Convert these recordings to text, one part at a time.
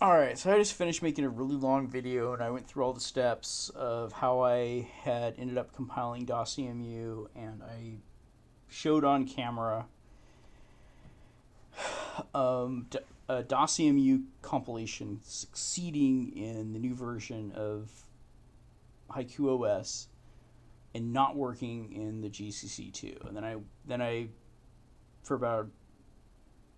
Alright, so I just finished making a really long video and I went through all the steps of how I had ended up compiling DOSEMU, and I showed on camera a DOSEMU compilation succeeding in the new version of HaikuOS and not working in the GCC2. And then I for about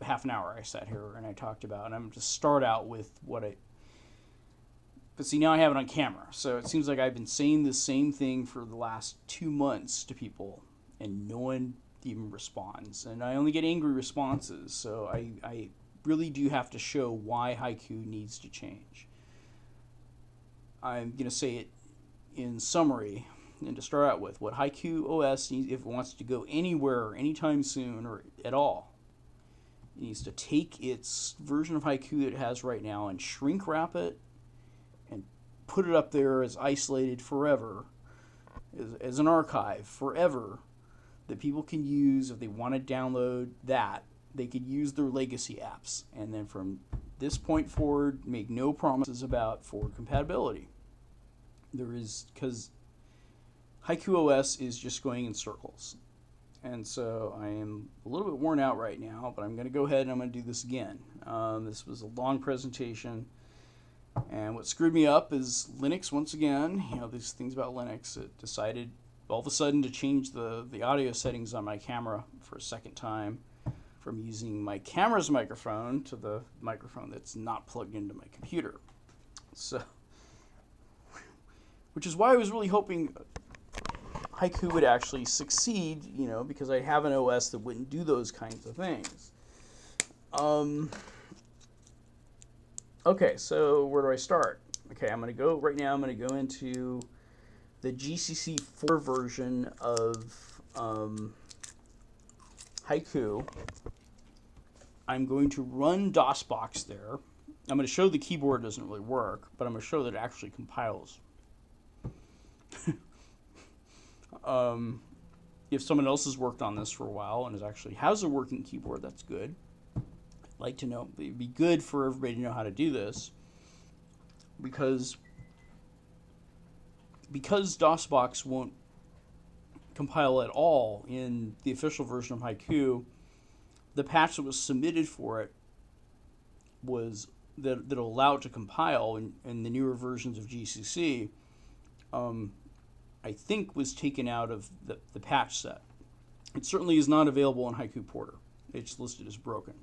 half an hour I sat here and I talked about, and I'm to start out with but see, now I have it on camera, so it seems like I've been saying the same thing for the last 2 months to people and no one even responds, and I only get angry responses. So I really do have to show why Haiku needs to change. I'm going to say it in summary, and to start out with, what HaikuOS needs, if it wants to go anywhere anytime soon or at all, it needs to take its version of Haiku that it has right now and shrink wrap it and put it up there as isolated forever, as an archive forever, that people can use if they want to download that. They could use their legacy apps, and then from this point forward, make no promises about forward compatibility. Because HaikuOS is just going in circles. And so I am a little bit worn out right now, but I'm going to go ahead and I'm going to do this again. This was a long presentation, and what screwed me up is Linux once again. You know, these things about Linux. It decided all of a sudden to change the audio settings on my camera for a second time, from using my camera's microphone to the microphone that's not plugged into my computer. So, which is why I was really hoping Haiku would actually succeed, you know, because I have an OS that wouldn't do those kinds of things. Okay, so where do I start? Okay, I'm going to go, right now I'm going to go into the GCC 4 version of Haiku. I'm going to run DOSBox there. I'm going to show the keyboard doesn't really work, but I'm going to show that it actually compiles. If someone else has worked on this for a while and has a working keyboard, that's good. I'd like to know. It'd be good for everybody to know how to do this, because DOSBox won't compile at all in the official version of Haiku. The patch that was submitted for it was that'll allow it to compile in the newer versions of GCC. I think was taken out of the patch set. It certainly is not available in Haiku Porter. It's listed as broken.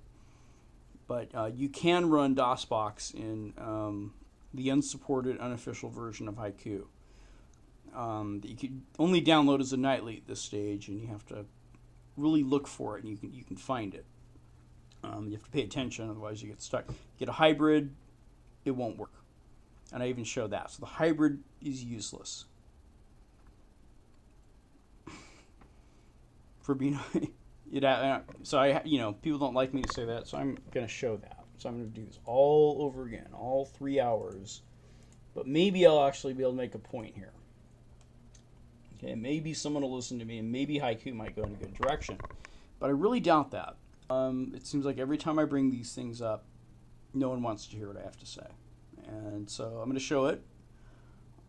But you can run DOSBox in the unsupported, unofficial version of Haiku. You can only download as a nightly at this stage, and you have to really look for it, and you can find it. You have to pay attention, otherwise you get stuck. Get a hybrid, it won't work. And I even show that. So the hybrid is useless. For being, so people don't like me to say that, so I'm going to show that. So I'm going to do this all over again, all 3 hours. But maybe I'll actually be able to make a point here. Okay, maybe someone will listen to me, and maybe Haiku might go in a good direction. But I really doubt that. It seems like every time I bring these things up, no one wants to hear what I have to say. And so I'm going to show it.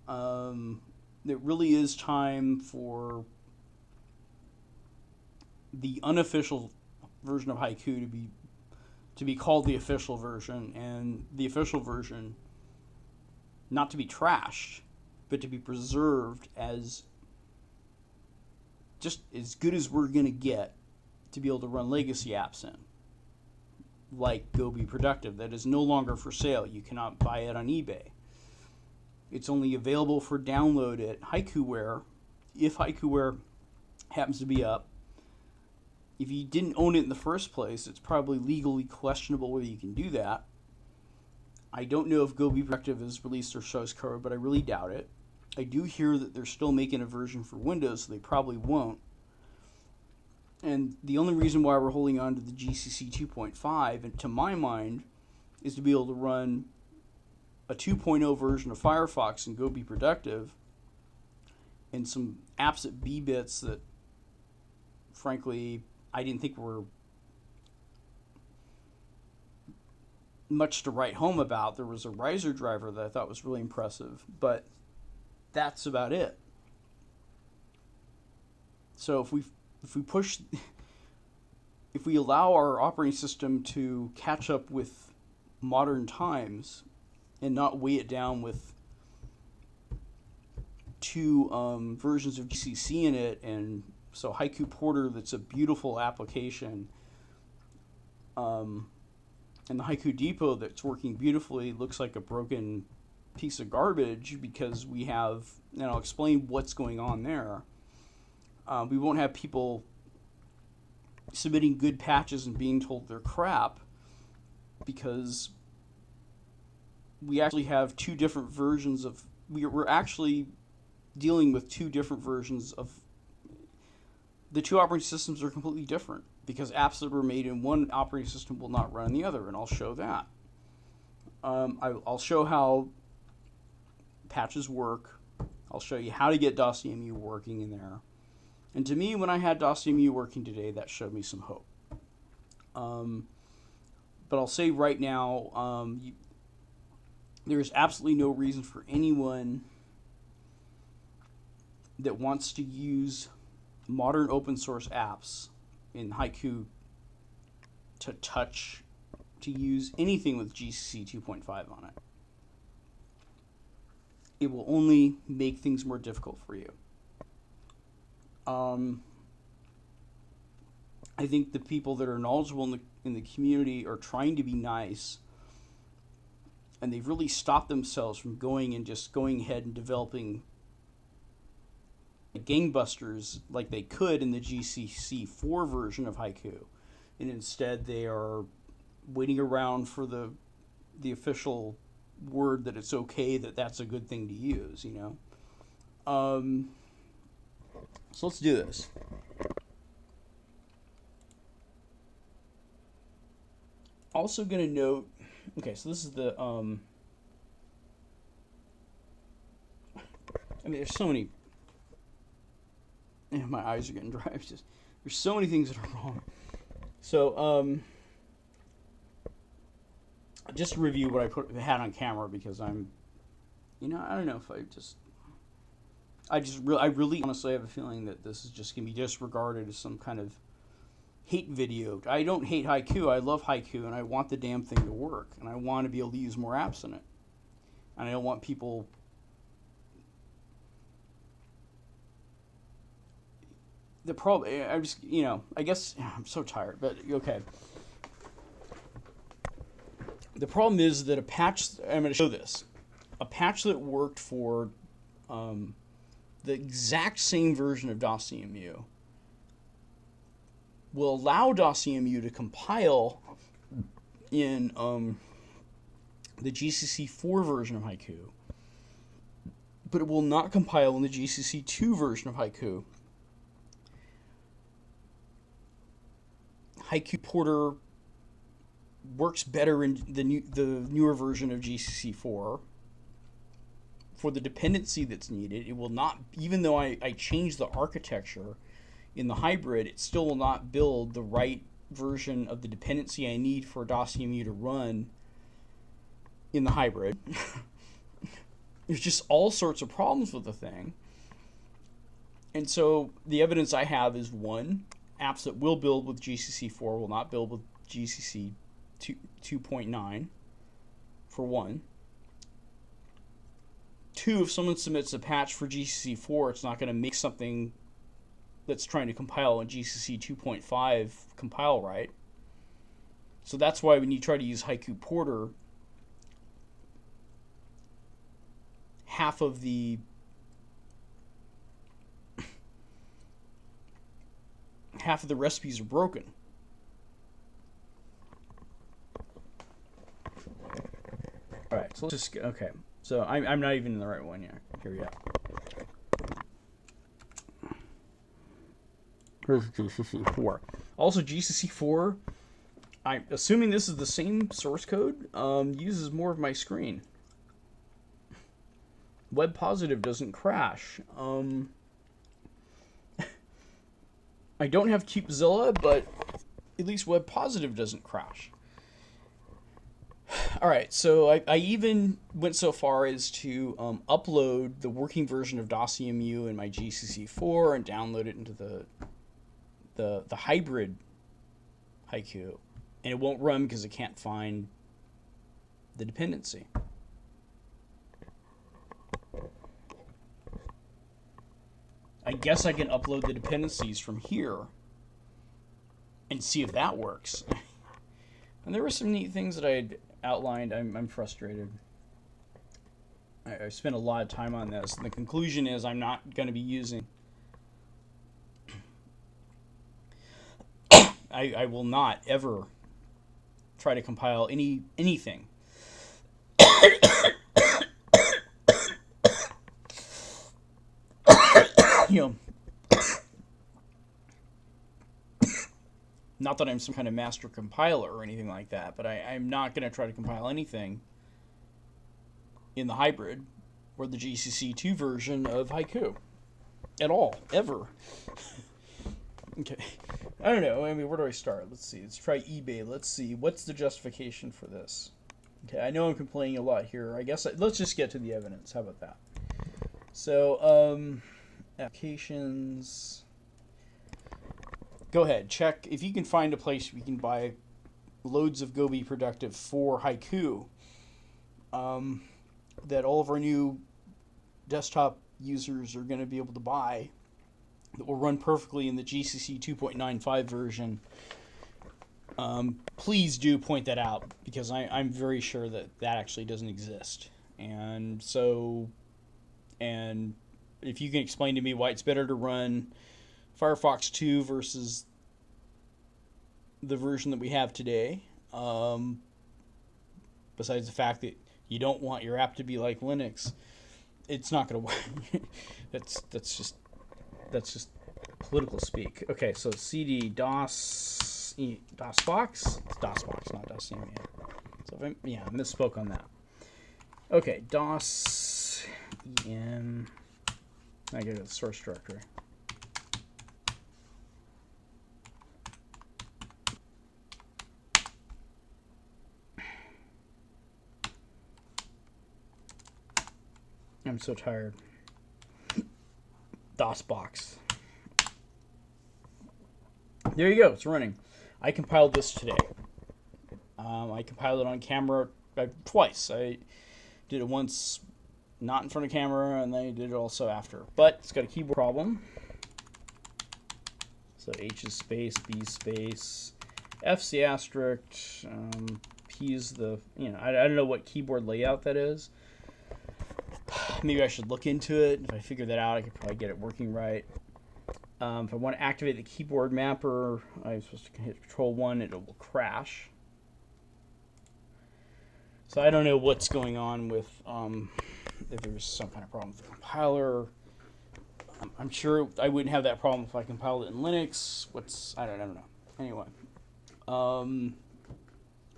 It really is time for the unofficial version of Haiku to be called the official version, and the official version not to be trashed, but to be preserved as just as good as we're going to get to be able to run legacy apps in, like Go Be Productive, that is no longer for sale. You cannot buy it on eBay. It's only available for download at HaikuWare, if HaikuWare happens to be up. If you didn't own it in the first place, it's probably legally questionable whether you can do that. I don't know if Go Be Productive has released their source code, but I really doubt it. I do hear that they're still making a version for Windows, so they probably won't. And the only reason why we're holding on to the GCC 2.5, and to my mind, is to be able to run a 2.0 version of Firefox and Go Be Productive, and some apps at B-Bits that, frankly, I didn't think were much to write home about. There was a riser driver that I thought was really impressive, but that's about it. So if we push, if we allow our operating system to catch up with modern times and not weigh it down with two versions of GCC in it, and so Haiku Porter, that's a beautiful application, and the Haiku Depot that's working beautifully looks like a broken piece of garbage because we have, and I'll explain what's going on there. We won't have people submitting good patches and being told they're crap because we actually have two different versions of, we're actually dealing with two different versions of, the two operating systems are completely different because apps that were made in one operating system will not run in the other, and I'll show that. I'll show how patches work. I'll show you how to get DOSCMU working in there. And to me, when I had DOSCMU working today, that showed me some hope. But I'll say right now, there's absolutely no reason for anyone that wants to use modern open source apps in Haiku to use anything with GCC 2.5 on it. It will only make things more difficult for you. I think the people that are knowledgeable in the community are trying to be nice, and they've really stopped themselves from going ahead and developing gangbusters like they could in the GCC 4 version of Haiku, and instead they are waiting around for the official word that it's okay, that's a good thing to use, you know. So let's do this. Also going to note, okay, so this is the, I mean, there's so many, my eyes are getting dry. There's so many things that are wrong. So, just to review what I had on camera, because I'm, I don't know if I really honestly have a feeling that this is just going to be disregarded as some kind of hate video. I don't hate Haiku. I love Haiku, and I want the damn thing to work, and I want to be able to use more apps in it. And I don't want people... The problem... I just, I guess... I'm so tired, but okay. The problem is that a patch... I'm going to show this. A patch that worked for... the exact same version of DOSCMU will allow DOSCMU to compile in the GCC 4 version of Haiku, but it will not compile in the GCC 2 version of Haiku. Haiku Porter works better in the newer version of GCC 4. For the dependency that's needed, it will not, even though I changed the architecture in the hybrid, it still will not build the right version of the dependency I need for DOSCMU to run in the hybrid. There's just all sorts of problems with the thing. And so the evidence I have is, one, apps that will build with GCC 4 will not build with GCC 2.9, for one. Two, if someone submits a patch for GCC 4, it's not going to make something that's trying to compile in GCC 2.5 compile right. So that's why when you try to use Haiku Porter, half of the recipes are broken. All right, so let's just okay. So I'm not even in the right one yet. Here we go. Here's GCC 4. Also, GCC 4, I'm assuming this is the same source code, uses more of my screen. Web Positive doesn't crash. I don't have CubeZilla, but at least Web Positive doesn't crash. All right, so I even went so far as to upload the working version of DOSEMU in my GCC4 and download it into the hybrid Haiku, and it won't run because it can't find the dependency. I guess I can upload the dependencies from here and see if that works. And there were some neat things that I had outlined. I'm frustrated. I spent a lot of time on this, and the conclusion is I'm not going to be using... I will not ever try to compile anything. You know, not that I'm some kind of master compiler or anything like that, but I'm not going to try to compile anything in the hybrid or the GCC2 version of Haiku at all, ever. Okay, I don't know. I mean, where do I start? Let's see. Let's try eBay. Let's see. What's the justification for this? Okay, I know I'm complaining a lot here. I guess let's just get to the evidence. How about that? So, applications. Go ahead, check if you can find a place where you can buy loads of Go Be Productive for Haiku. That all of our new desktop users are going to be able to buy, that will run perfectly in the GCC 2.95 version. Please do point that out, because I'm very sure that actually doesn't exist. And so, and if you can explain to me why it's better to run Firefox 2 versus the version that we have today, besides the fact that you don't want your app to be like Linux, it's not going to work. that's just political speak. Okay, so CD DOSBox. It's DOSBox, not DOSEMU. So I misspoke on that. Okay, DOS EM. I go to the source directory. I'm so tired. DOSBox. There you go. It's running. I compiled this today. I compiled it on camera twice. I did it once not in front of camera, and then I did it also after. But it's got a keyboard problem. So H is space, B is space, F's the asterisk, P is the, I don't know what keyboard layout that is. Maybe I should look into it. If I figure that out, I could probably get it working right. If I want to activate the keyboard mapper, I'm supposed to hit Control-1, it will crash. So I don't know what's going on with, if there's some kind of problem with the compiler. I'm sure I wouldn't have that problem if I compiled it in Linux. I don't know. Anyway.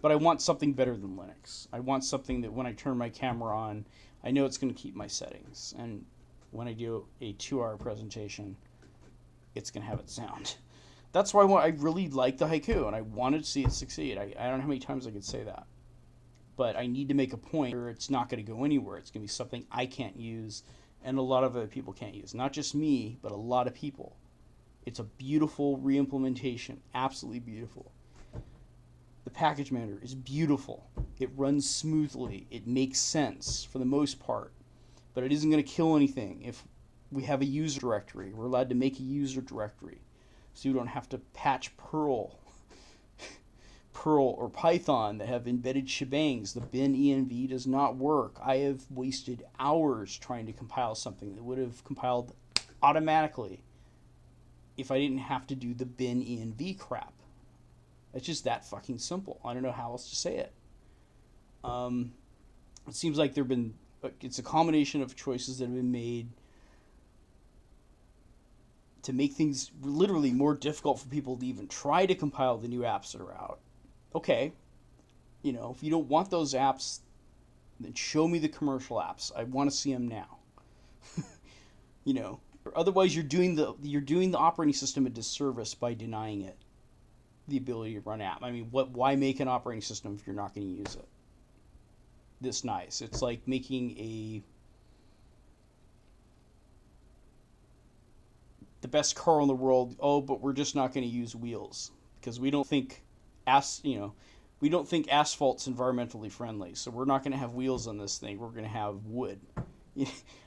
But I want something better than Linux. I want something that when I turn my camera on, I know it's going to keep my settings. And when I do a 2-hour presentation, it's going to have it sound. That's why I really like the Haiku, and I wanted to see it succeed. I don't know how many times I could say that. But I need to make a point where it's not going to go anywhere. It's going to be something I can't use, and a lot of other people can't use. Not just me, but a lot of people. It's a beautiful re-implementation. Absolutely beautiful. The package manager is beautiful. It runs smoothly. It makes sense for the most part. But it isn't going to kill anything. If we have a user directory, we're allowed to make a user directory. So you don't have to patch Perl or Python that have embedded shebangs. The bin env does not work. I have wasted hours trying to compile something that would have compiled automatically if I didn't have to do the bin env crap. It's just that fucking simple. I don't know how else to say it. It seems like it's a combination of choices that have been made to make things literally more difficult for people to even try to compile the new apps that are out. Okay, if you don't want those apps, then show me the commercial apps. I want to see them now. Otherwise you're doing the operating system a disservice by denying it the ability to run app. I mean, why make an operating system if you're not going to use it? this nice. It's like making the best car in the world. Oh, but we're just not going to use wheels because we don't think we don't think asphalt's environmentally friendly. So we're not going to have wheels on this thing. We're going to have wood.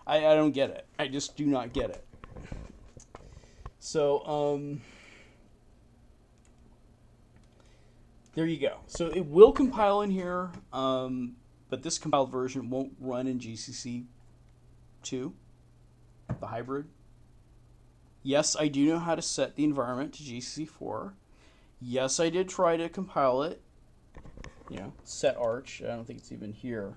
I don't get it. I just do not get it. So there you go. So it will compile in here, but this compiled version won't run in GCC 2, the hybrid. Yes, I do know how to set the environment to GCC 4. Yes, I did try to compile it. Set arch. I don't think it's even here.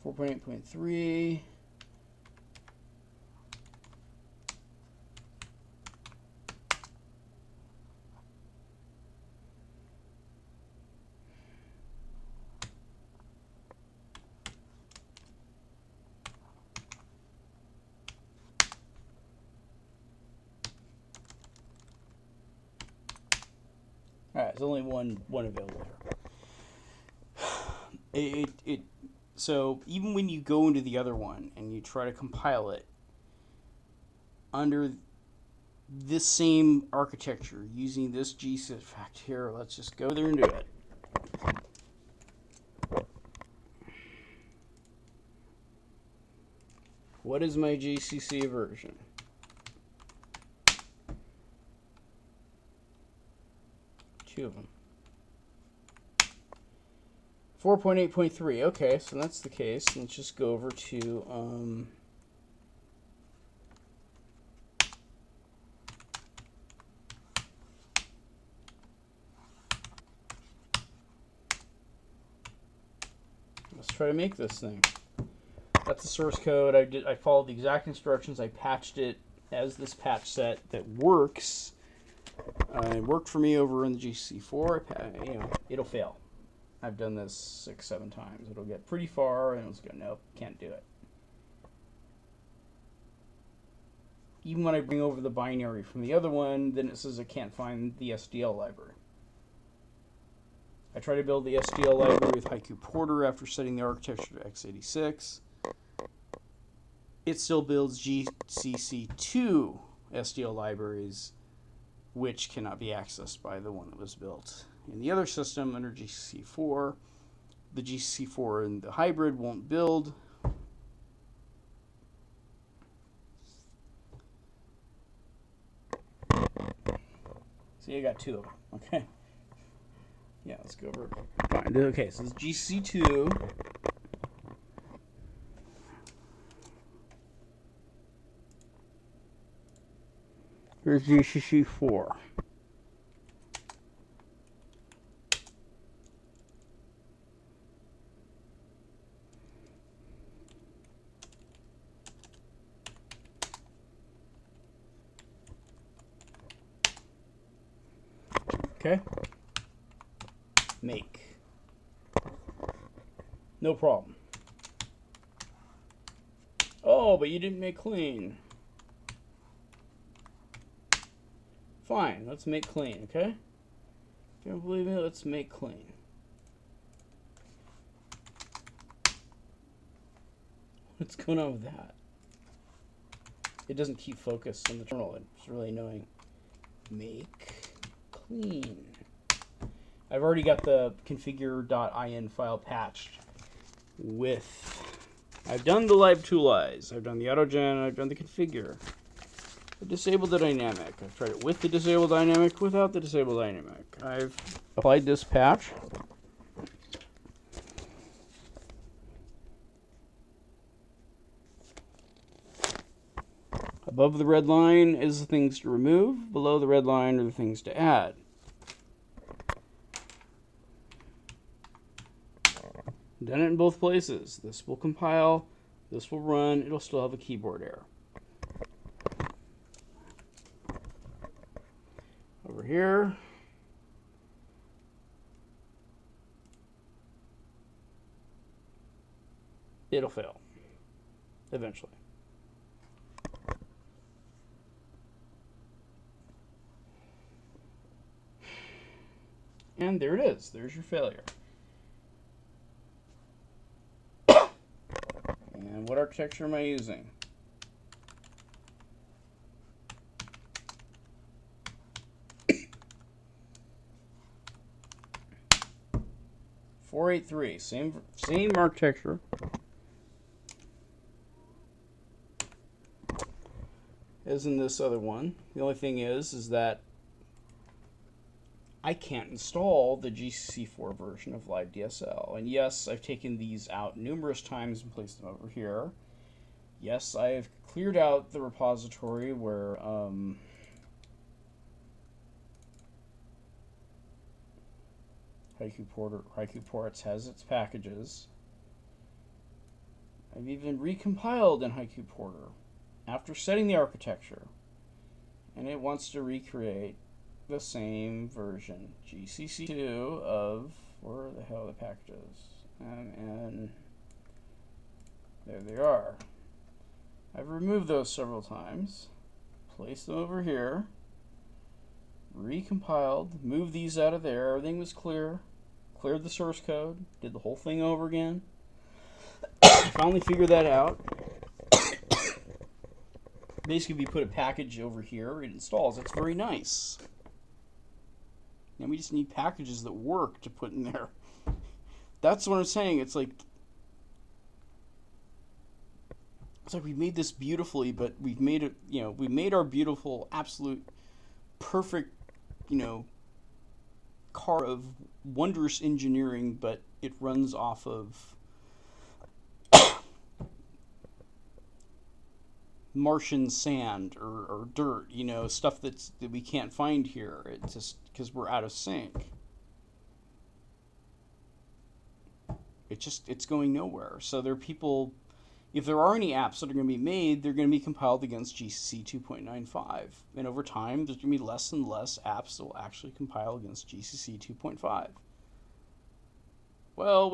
Four point 8.3. All right, there's only one available here. So even when you go into the other one and you try to compile it under this same architecture using this GCC, in fact, here, let's just go there and do it. What is my GCC version? Two of them. 4.8.3. Okay, so that's the case. Let's just go over to let's try to make this thing. That's the source code. I followed the exact instructions. I patched it as this patch set that works. It worked for me over in the GCC4. It'll fail. I've done this 6-7 times. It'll get pretty far and it'll go, nope, can't do it. Even when I bring over the binary from the other one, then it says I can't find the SDL library. I try to build the SDL library with Haiku Porter after setting the architecture to x86. It still builds GCC2 SDL libraries, which cannot be accessed by the one that was built in the other system under GCC4. The GCC4 and the hybrid won't build. See, I got two of them. Okay. Yeah, let's go over. Fine. Okay, so this GCC2. Here's GCC4. Okay. Make. No problem. Oh, but you didn't make clean. Fine, let's make clean, okay? If you don't believe me, let's make clean. What's going on with that? It doesn't keep focus on the terminal. It's really annoying. Make clean. I've already got the configure.in file patched with... I've done the libtoolize. I've done the autogen. I've done the configure. I've disabled the dynamic. I've tried it with the disabled dynamic, without the disabled dynamic. I've applied this patch. Above the red line is the things to remove. Below the red line are the things to add. Done it in both places. This will compile. This will run. It'll still have a keyboard error. Over here, it'll fail eventually. And there it is. There's your failure. And what architecture am I using? .483, same architecture. As in this other one. The only thing is that I can't install the GCC4 version of LiveDSL. And yes, I've taken these out numerous times and placed them over here. Yes, I've cleared out the repository where HaikuPorts has its packages. I've even recompiled in HaikuPorter after setting the architecture, and it wants to recreate the same version, GCC2 of, where the hell are the packages? And there they are. I've removed those several times, placed them over here, recompiled, moved these out of there, everything was clear, cleared the source code, did the whole thing over again. Finally figured that out. Basically, if you put a package over here, it installs. That's very nice. And we just need packages that work to put in there. That's what I'm saying. It's like we made this beautifully, but we've made it, we made our beautiful, absolute, perfect, car of wondrous engineering, but it runs off of Martian sand or dirt, stuff that we can't find here. It's just because we're out of sync. It's going nowhere. So there are people, if there are any apps that are going to be made, they're going to be compiled against GCC 2.95. And over time, there's going to be less and less apps that will actually compile against GCC 2.5. Well,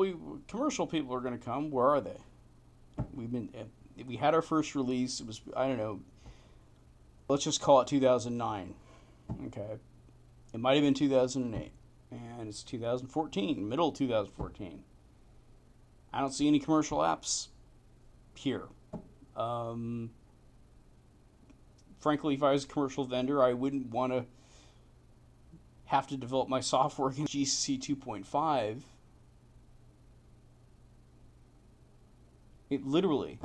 commercial people are going to come. Where are they? We had our first release. It was, I don't know, let's just call it 2009. Okay. It might have been 2008. And it's 2014, middle of 2014. I don't see any commercial apps here. Frankly, if I was a commercial vendor, I wouldn't want to have to develop my software against GCC 2.5. It literally,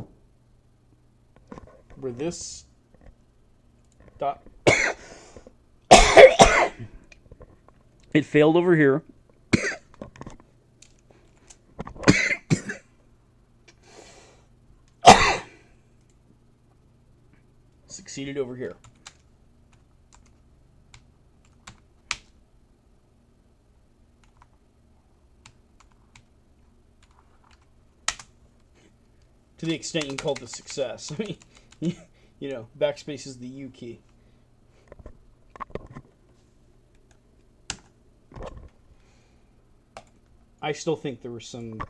where this dot it failed over here. Succeeded over here. To the extent you can call it a success. I mean, backspace is the U key. I still think there were some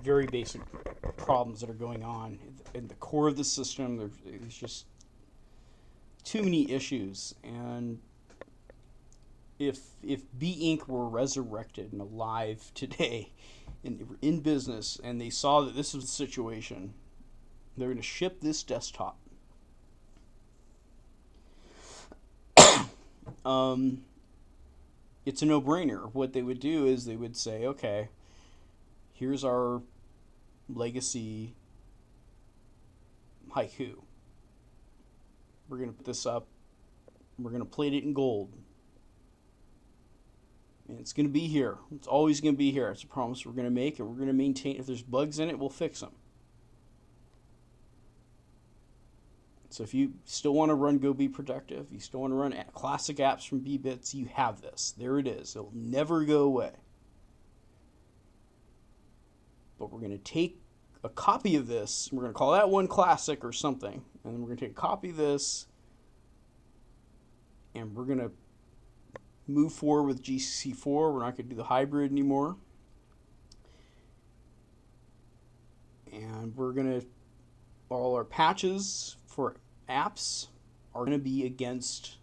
very basic problems that are going on in the core of the system. There's just too many issues, and if B Inc. were resurrected and alive today, and they were in business, and they saw that this was the situation, they're going to ship this desktop. It's a no-brainer. What they would do is they would say, okay, here's our legacy Haiku. We're going to put this up. We're going to plate it in gold. And it's going to be here. It's always going to be here. It's a promise we're going to make, and we're going to maintain. If there's bugs in it, we'll fix them. So if you still want to run Go Be Productive, you still want to run classic apps from BBits, you have this. There it is. It'll never go away. But we're going to take a copy of this, and we're going to call that one classic or something, and then we're going to take a copy of this, and we're going to move forward with GCC4. We're not going to do the hybrid anymore. And all our patches for apps are going to be against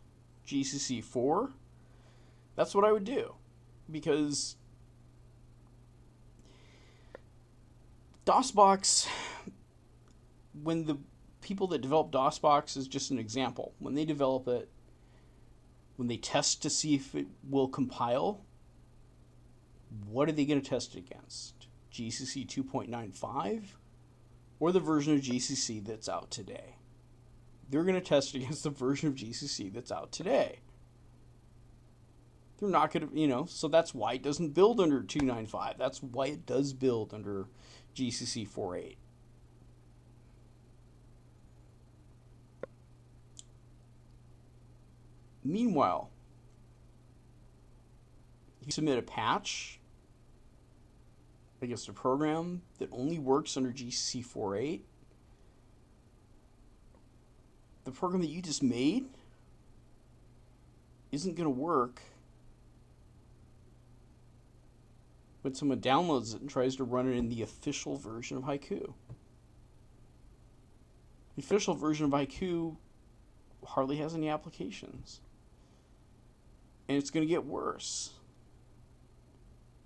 GCC 4. That's what I would do. Because DOSBox, when the people that develop DOSBox is just an example. When they develop it, when they test to see if it will compile, what are they going to test it against? GCC 2.95 or the version of GCC that's out today? They're going to test it against the version of GCC that's out today. They're not going to, so that's why it doesn't build under 2.95. That's why it does build under GCC 4.8. Meanwhile, you submit a patch against a program that only works under GCC 4.8. The program that you just made isn't going to work when someone downloads it and tries to run it in the official version of Haiku. The official version of Haiku hardly has any applications. And it's going to get worse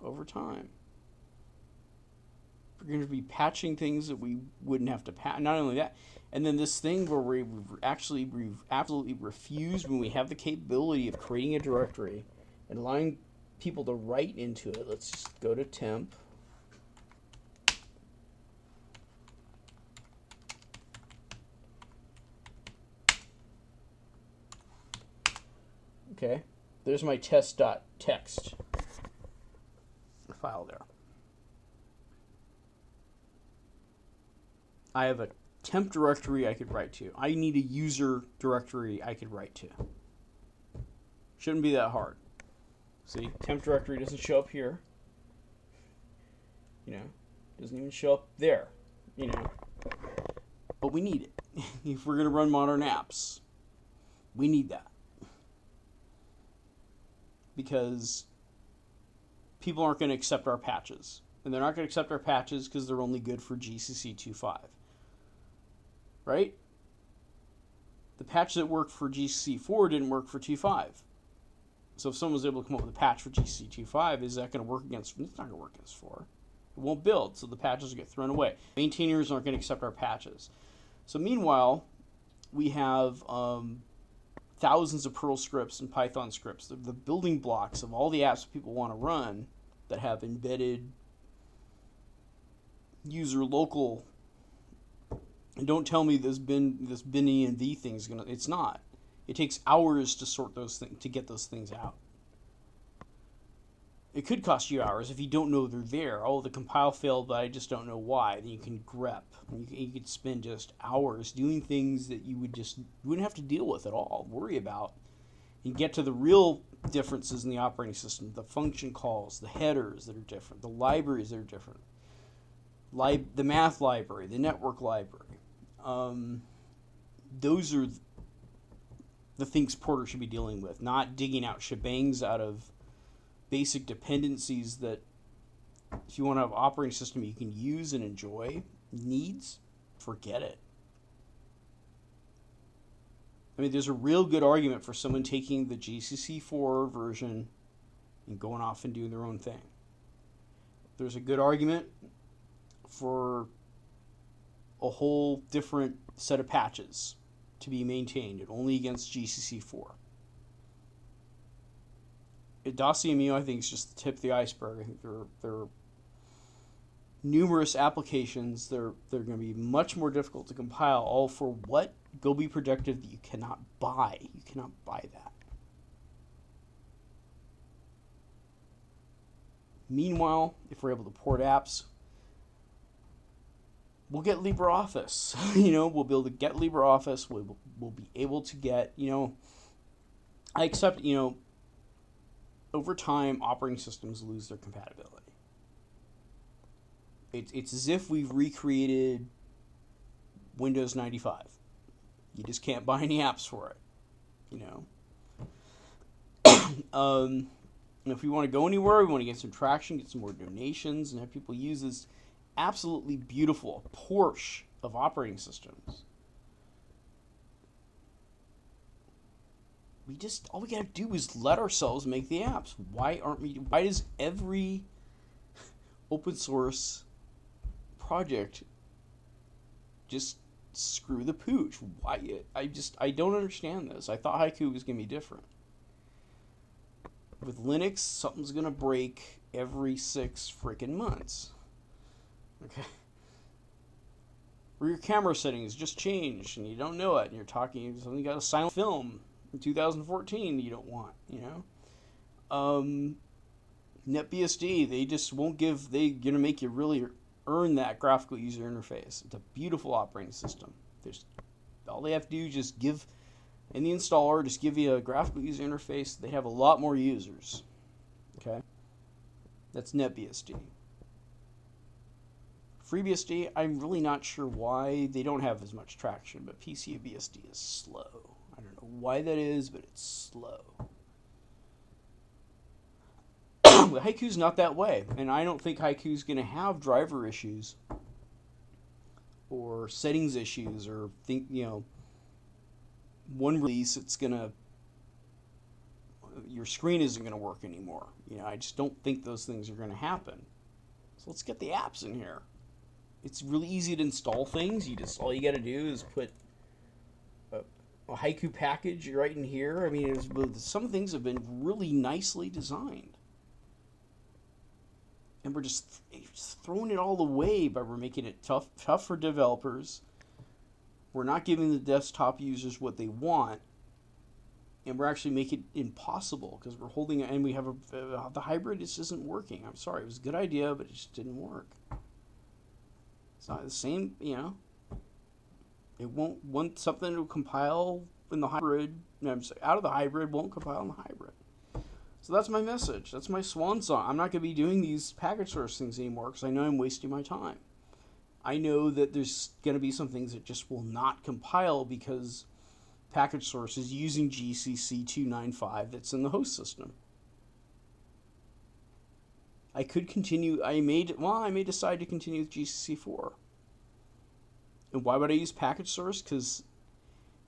over time. We're going to be patching things that we wouldn't have to patch. Not only that, and then this thing where we've absolutely refused, when we have the capability of creating a directory and allowing people to write into it. Let's just go to temp. Okay, there's my test.txt file there. I have a temp directory I could write to. I need a user directory I could write to. Shouldn't be that hard. See, temp directory doesn't show up here. Doesn't even show up there. But we need it. If we're going to run modern apps, we need that. Because people aren't going to accept our patches. And they're not going to accept our patches because they're only good for GCC 2.5. Right? The patch that worked for GCC 4 didn't work for 2.5. So if someone was able to come up with a patch for GCC 2.5, is that going to work against? It's not going to work against 4. It won't build, so the patches will get thrown away. Maintainers aren't going to accept our patches. So meanwhile, we have thousands of Perl scripts and Python scripts, the building blocks of all the apps people want to run that have embedded user local. And don't tell me this bin-env thing is gonna. It's not. It takes hours to sort those things, to get those things out. It could cost you hours if you don't know they're there. Oh, the compile failed, but I just don't know why. Then you can grep. You could spend just hours doing things that you wouldn't have to deal with at all, worry about, and get to the real differences in the operating system. The function calls, the headers that are different, the libraries that are different, the math library, the network library. Those are the things Porter should be dealing with, not digging out shebangs out of basic dependencies that, if you want to have an operating system you can use and enjoy, needs, forget it. I mean, there's a real good argument for someone taking the GCC 4 version and going off and doing their own thing. There's a good argument for a whole different set of patches to be maintained and only against GCC 4. DOSCMU, I think, is just the tip of the iceberg. I think there are numerous applications. They're going to be much more difficult to compile, all for what? Go be productive that you cannot buy. You cannot buy that. Meanwhile, if we're able to port apps, we'll get LibreOffice. We'll be able to get LibreOffice. We'll be able to get, I accept, over time, operating systems lose their compatibility. It's as if we've recreated Windows 95. You just can't buy any apps for it, And if we want to go anywhere, we want to get some traction, get some more donations, and have people use this absolutely beautiful, a Porsche of operating systems. All we gotta do is let ourselves make the apps. Why does every open source project just screw the pooch? Why? I don't understand this. I thought Haiku was gonna be different. With Linux, something's gonna break every 6 freaking months. Okay. Or your camera settings just changed and you don't know it, and you're talking something got a silent film in 2014 you don't want, NetBSD, they just won't they're gonna make you really earn that graphical user interface. It's a beautiful operating system. All they have to do is just give, in the installer, just give you a graphical user interface. They have a lot more users. Okay, that's NetBSD. FreeBSD, I'm really not sure why they don't have as much traction, but PCBSD is slow. I don't know why that is, but it's slow. But Haiku's not that way, and I don't think Haiku's going to have driver issues or settings issues, or one release your screen isn't going to work anymore. I just don't think those things are going to happen. So let's get the apps in here. It's really easy to install things. All you got to do is put a Haiku package right in here. I mean, some things have been really nicely designed. And we're just throwing it all away we're making it tough for developers. We're not giving the desktop users what they want, and we're actually making it impossible because we're holding it, and we have the hybrid just isn't working. I'm sorry, it was a good idea, but it just didn't work. It's not the same, It won't want something to compile in the hybrid. Out of the hybrid won't compile in the hybrid. So that's my message. That's my swan song. I'm not going to be doing these package source things anymore because I know I'm wasting my time. I know that there's going to be some things that just will not compile because package source is using GCC 295 that's in the host system. I could continue. I may decide to continue with GCC 4. And why would I use package source? Because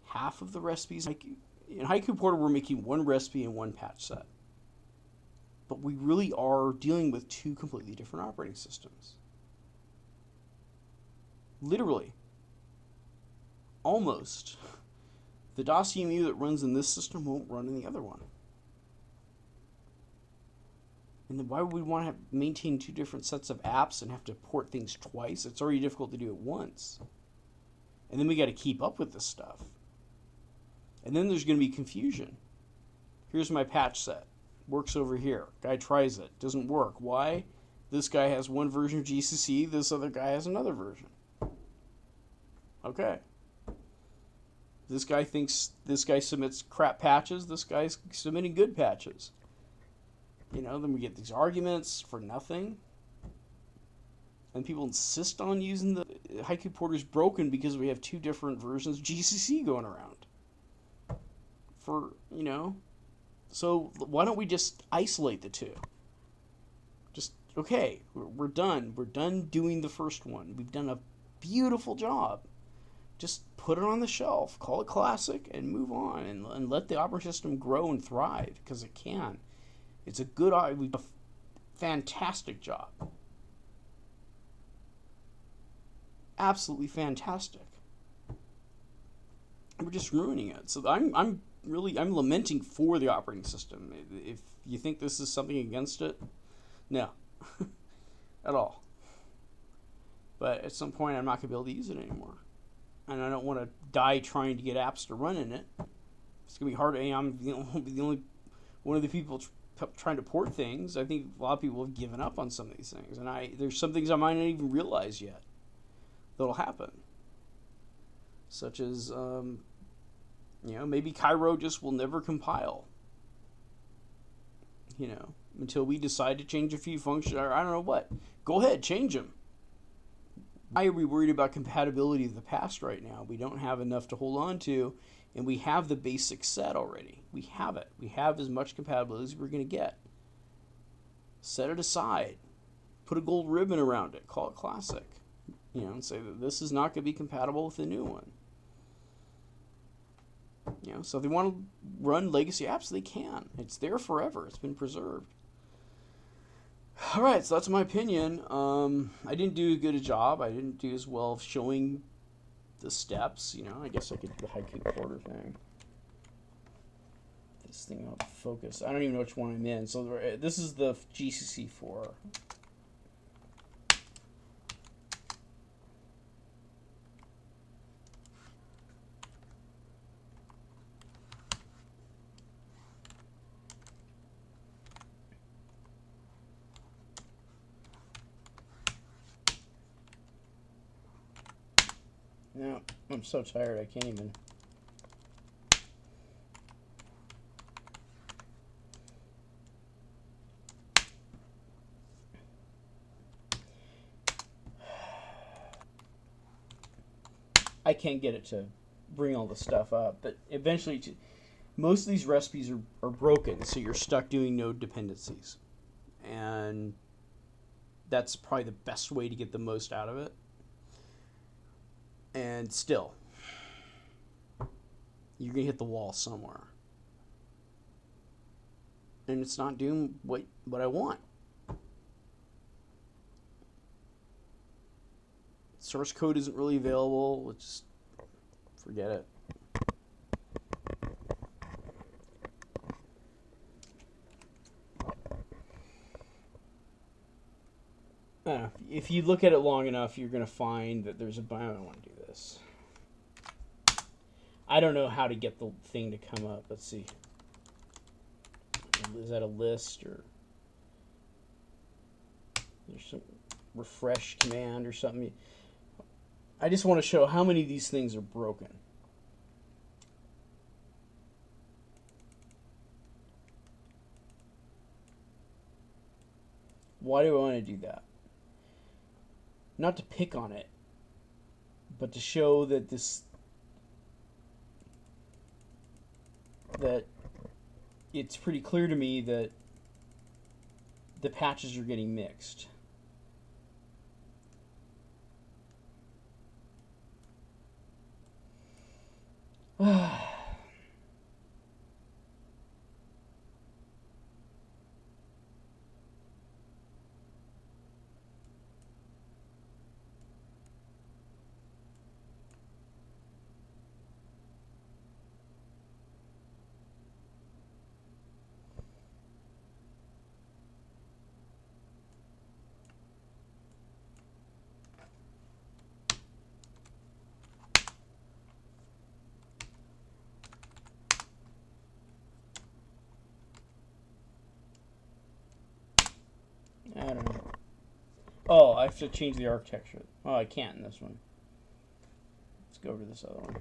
half of the recipes in Haiku Portal, we're making one recipe and one patch set. But we really are dealing with 2 completely different operating systems. Literally. Almost. The DOS-EMU that runs in this system won't run in the other one. And then why would we want to maintain 2 different sets of apps and have to port things twice? It's already difficult to do it once. And then we got to keep up with this stuff. And then there's going to be confusion. Here's my patch set. Works over here. Guy tries it. Doesn't work. Why? This guy has one version of GCC. This other guy has another version. Okay. This guy submits crap patches. This guy's submitting good patches. Then we get these arguments for nothing. And people insist on using the Haiku Porter's broken because we have 2 different versions of GCC going around. So why don't we just isolate the 2? Okay, we're done. We're done doing the first one. We've done a beautiful job. Just put it on the shelf, call it classic, and move on, and let the operating system grow and thrive, because it can. It's we've done a fantastic job. Absolutely fantastic. We're just ruining it. So I'm lamenting for the operating system. If you think this is something against it, no, at all. But at some point, I'm not going to be able to use it anymore, and I don't want to die trying to get apps to run in it. It's going to be hard. I'm the only one of the people trying to port things. I think a lot of people have given up on some of these things, and there's some things I might not even realize yet that'll happen, such as maybe Cairo just will never compile, until we decide to change a few functions, or I don't know what. Go ahead, change them. Why are we worried about compatibility of the past right now? We don't have enough to hold on to, and we have the basic set already. We have it. We have as much compatibility as we're going to get. Set it aside. put a gold ribbon around it, call it classic, you know, and say that this is not going to be compatible with the new one. You know, so if they want to run legacy apps, they can. It's there forever. It's been preserved. All right, so that's my opinion. I didn't do as good a job. I didn't do as well of showing the steps. You know, I guess I could do the Haiku quarter thing. This thing out of focus. I don't even know which one I'm in. So this is the GCC 4. No, I'm so tired I can't even. I can't get it to bring all the stuff up, but eventually, most of these recipes are broken, so you're stuck doing node dependencies. And that's probably the best way to get the most out of it. And still, you're going to hit the wall somewhere. And it's not doing what I want. Source code isn't really available. Let's just forget it. If you look at it long enough, you're going to find that there's a... I don't want to do this. I don't know how to get the thing to come up. Let's see. Is that a list or... There's some refresh command or something. I just want to show how many of these things are broken. Why do I want to do that? Not to pick on it, but to show that that it's pretty clear to me that the patches are getting mixed. I don't know. Oh, I have to change the architecture. Oh, I can't in this one. Let's go over to this other one.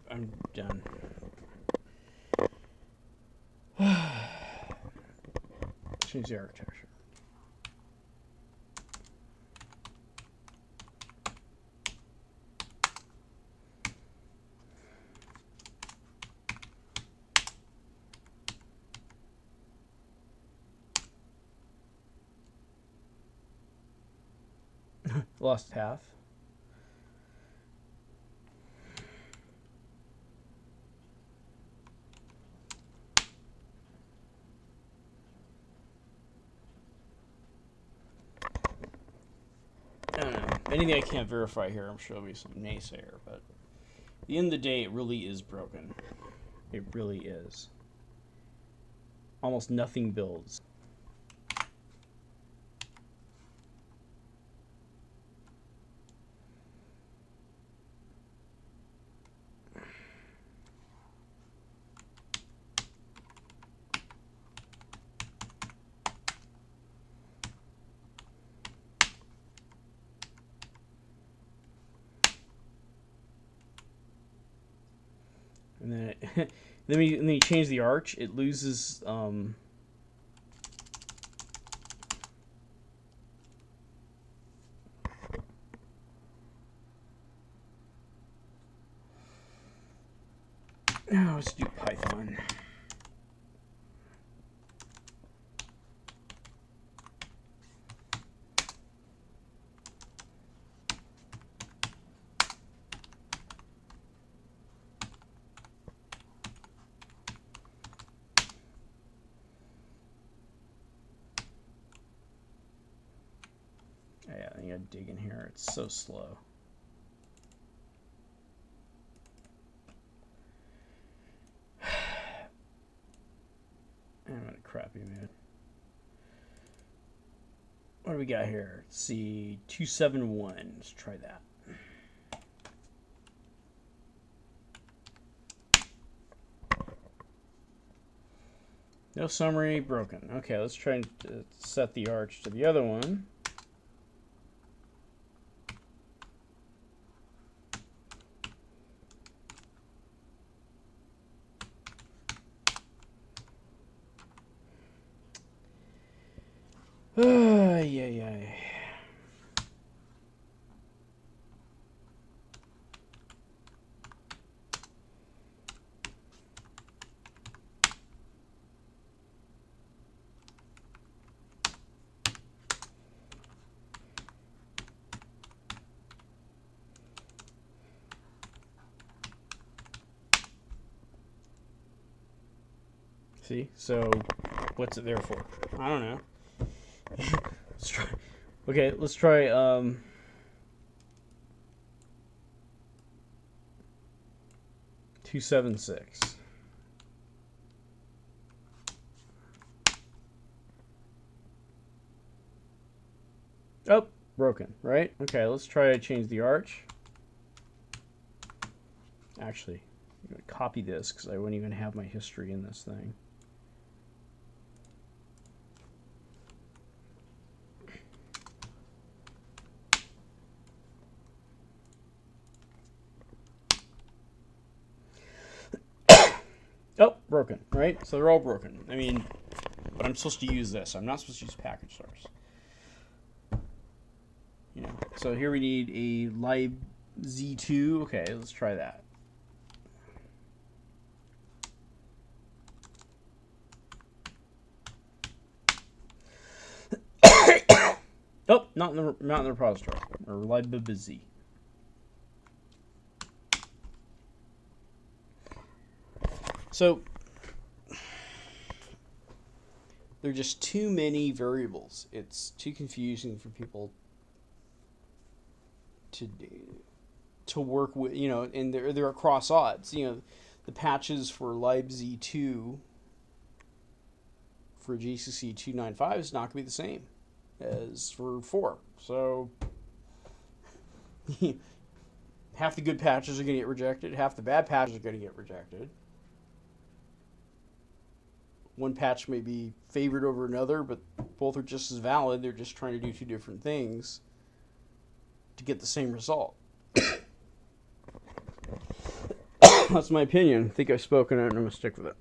I'm done. Change the architecture. Lost half. I don't know. Anything I can't verify here, I'm sure there'll be some naysayer, but at the end of the day, it really is broken. It really is. almost nothing builds. And then, then you change the arch, it loses. Oh, let's do Python. Yeah, I gotta dig in here. It's so slow. I'm in a crappy mood. What do we got here? Let's see, 271. Let's try that. No summary, broken. Okay, let's try and set the arch to the other one. Yeah. See? So, what's it there for? I don't know. Let's try. Okay, let's try 276. Oh, broken, right? Okay, let's try to change the arch. Actually, I'm going to copy this because I wouldn't even have my history in this thing. Oh, broken, right? So they're all broken. I mean, but I'm supposed to use this. I'm not supposed to use package stars. You know, so here we need a libz2. Okay, let's try that. Oh, not in the repository, or libz. So there are just too many variables. It's too confusing for people to work with, you know, and they're across odds. You know, the patches for libz2 for GCC 295 is not going to be the same as for 4. So half the good patches are going to get rejected, half the bad patches are going to get rejected. One patch may be favored over another, but both are just as valid. They're just trying to do two different things to get the same result. That's my opinion. I think I've spoken it, and I'm going to stick with it.